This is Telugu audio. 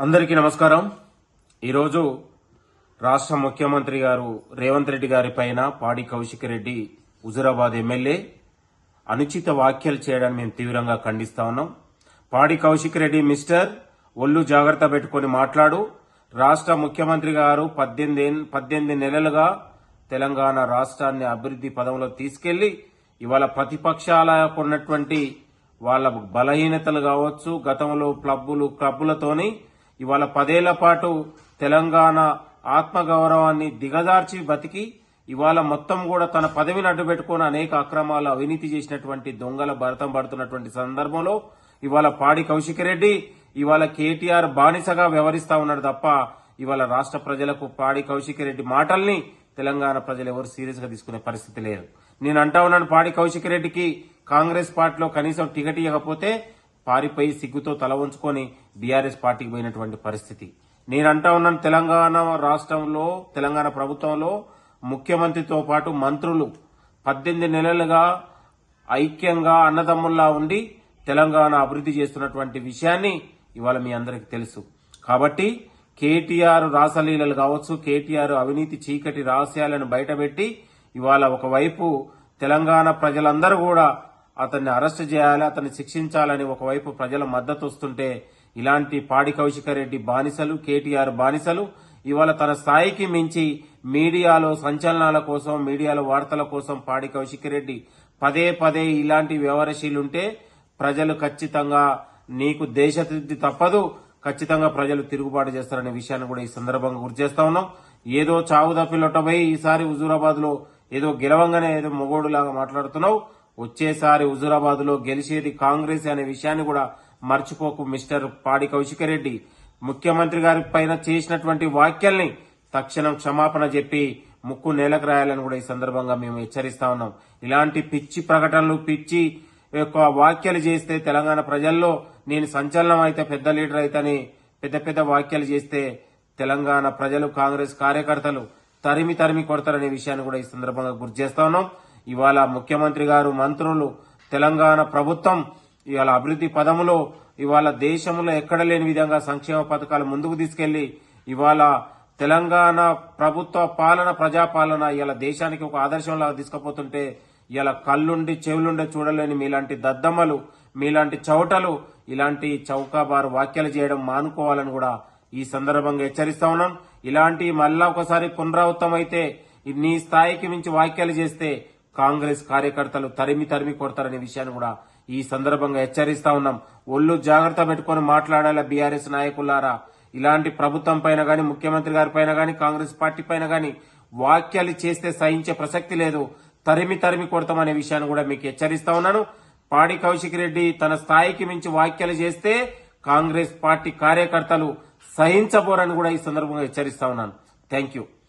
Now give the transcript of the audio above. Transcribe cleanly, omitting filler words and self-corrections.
అందరికీ నమస్కారం. ఈరోజు రాష్ట్ర ముఖ్యమంత్రి గారు రేవంత్ రెడ్డి గారి పైన పాడి కౌశిక్ రెడ్డి హుజురాబాద్ ఎమ్మెల్యే అనుచిత వ్యాఖ్యలు చేయడాన్ని మేము తీవ్రంగా ఖండిస్తా ఉన్నాం. పాడి కౌశిక్ రెడ్డి మిస్టర్ ఒళ్ళు జాగ్రత్త పెట్టుకుని మాట్లాడు. రాష్ట్ర ముఖ్యమంత్రి గారు 18 నెలలుగా తెలంగాణ రాష్ట్రాన్ని అభివృద్ధి పదంలో తీసుకెళ్లి ఇవాళ ప్రతిపక్షాలకు ఉన్నటువంటి వాళ్ళ బలహీనతలు కావచ్చు, గతంలో క్లబ్బులతోని ఇవాళ 10 ఏళ్ల పాటు తెలంగాణ ఆత్మగౌరవాన్ని దిగజార్చి బతికి ఇవాళ మొత్తం కూడా తన పదవిని అడ్డుపెట్టుకుని అనేక అక్రమాలు అవినీతి చేసినటువంటి దొంగల భరతం పడుతున్నటువంటి సందర్భంలో ఇవాళ పాడి కౌశిక్ రెడ్డి ఇవాళ కేటీఆర్ బానిసగా వ్యవహరిస్తా ఉన్నాడు తప్ప ఇవాళ రాష్ట్ర ప్రజలకు పాడి కౌశిక్ రెడ్డి మాటల్ని తెలంగాణ ప్రజలు ఎవరు సీరియస్ గా తీసుకునే పరిస్థితి లేదు. నేను అంటా ఉన్నాను, పాడి కౌశిక్ రెడ్డికి కాంగ్రెస్ పార్టీలో కనీసం టికెట్ ఇవ్వకపోతే పారిపోయి సిగ్గుతో తల ఉంచుకొని బీఆర్ఎస్ పార్టీకి పోయినటువంటి పరిస్థితి. నేను అంటా ఉన్నాను, తెలంగాణ రాష్ట్రంలో తెలంగాణ ప్రభుత్వంలో ముఖ్యమంత్రితో పాటు మంత్రులు 18 నెలలుగా ఐక్యంగా అన్నదమ్ముల్లా ఉండి తెలంగాణ అభివృద్ధి చేస్తున్నటువంటి విషయాన్ని ఇవాళ మీ అందరికీ తెలుసు. కాబట్టి కేటీఆర్ రాసలీలలు కావచ్చు, కేటీఆర్ అవినీతి చీకటి రహస్యాలను బయటపెట్టి ఇవాళ ఒకవైపు తెలంగాణ ప్రజలందరూ కూడా అతన్ని అరెస్ట్ చేయాలి, అతన్ని శిక్షించాలని ఒకవైపు ప్రజల మద్దతు వస్తుంటే ఇలాంటి పాడి కౌశిక్ రెడ్డి బానిసలు, కేటీఆర్ బానిసలు ఇవాళ తన స్థాయికి మించి మీడియాలో సంచలనాల కోసం, మీడియాలో వార్తల కోసం పాడి కౌశిక్ రెడ్డి పదే ఇలాంటి వ్యవహారశీలుంటే ప్రజలు ఖచ్చితంగా నీకు దేశశుద్ధి తప్పదు, ఖచ్చితంగా ప్రజలు తిరుగుబాటు చేస్తారనే విషయాన్ని కూడా ఈ సందర్భంగా గుర్తు చేస్తా ఉన్నాం. ఏదో చావు తప్పిలొట్టబోయి ఈసారి హుజూరాబాద్ లో ఏదో గెలవంగానే ఏదో మొగోడులాగా మాట్లాడుతున్నావు. వచ్చేసారి హుజూరాబాద్ లో గెలిచేది కాంగ్రెస్ అనే విషయాన్ని కూడా మర్చిపోకు మిస్టర్ పాడి కౌశిక్ రెడ్డి. ముఖ్యమంత్రి గారి పైన చేసినటువంటి వ్యాఖ్యల్ని తక్షణం క్షమాపణ చెప్పి ముక్కు నేలకు రాయాలని కూడా ఈ సందర్భంగా మేము హెచ్చరిస్తా ఉన్నాం. ఇలాంటి పిచ్చి ప్రకటనలు, పిచ్చి యొక్క వ్యాఖ్యలు చేస్తే తెలంగాణ ప్రజల్లో నేను సంచలనం అయితే పెద్ద లీడర్ అయితేని పెద్ద వ్యాఖ్యలు చేస్తే తెలంగాణ ప్రజలు, కాంగ్రెస్ కార్యకర్తలు తరిమి కొడతారనే విషయాన్ని కూడా ఈ సందర్భంగా గుర్తు చేస్తా ఉన్నాం. ఇవాళ ముఖ్యమంత్రి గారు, మంత్రులు, తెలంగాణ ప్రభుత్వం ఇవాళ అభివృద్ధి పదములో ఇవాళ దేశంలో ఎక్కడ లేని విధంగా సంక్షేమ పథకాలు ముందుకు తీసుకెళ్లి ఇవాళ తెలంగాణ ప్రభుత్వ పాలన, ప్రజాపాలన ఇవాళ దేశానికి ఒక ఆదర్శంలాగా తీసుకుపోతుంటే ఇలా కళ్ళుండి చెవులుండి చూడలేని మీలాంటి దద్దమ్మలు, మీలాంటి చౌటలు ఇలాంటి చౌకాబారు వ్యాఖ్యలు చేయడం మానుకోవాలని కూడా ఈ సందర్భంగా హెచ్చరిస్తా ఉన్నాం. ఇలాంటి మళ్ళా ఒకసారి పునరావృతం అయితే నీ స్థాయికి మించి వ్యాఖ్యలు చేస్తే కాంగ్రెస్ కార్యకర్తలు తరిమి కొడతారనే విషయాన్ని కూడా ఈ సందర్భంగా హెచ్చరిస్తా ఉన్నాం. ఒళ్ళు జాగ్రత్త పెట్టుకుని మాట్లాడాల బీఆర్ఎస్ నాయకులారా. ఇలాంటి ప్రభుత్వం పైన గాని, ముఖ్యమంత్రి గారి పైన గాని, కాంగ్రెస్ పార్టీ పైన గాని వ్యాఖ్యలు చేస్తే సహించే ప్రసక్తి లేదు. తరిమి కొడతామనే విషయాన్ని కూడా మీకు హెచ్చరిస్తా ఉన్నాను. పాడి కౌశిక్ రెడ్డి తన స్థాయికి మించి వ్యాఖ్యలు చేస్తే కాంగ్రెస్ పార్టీ కార్యకర్తలు సహించబోరని కూడా ఈ సందర్భంగా హెచ్చరిస్తా ఉన్నాను. Thank you.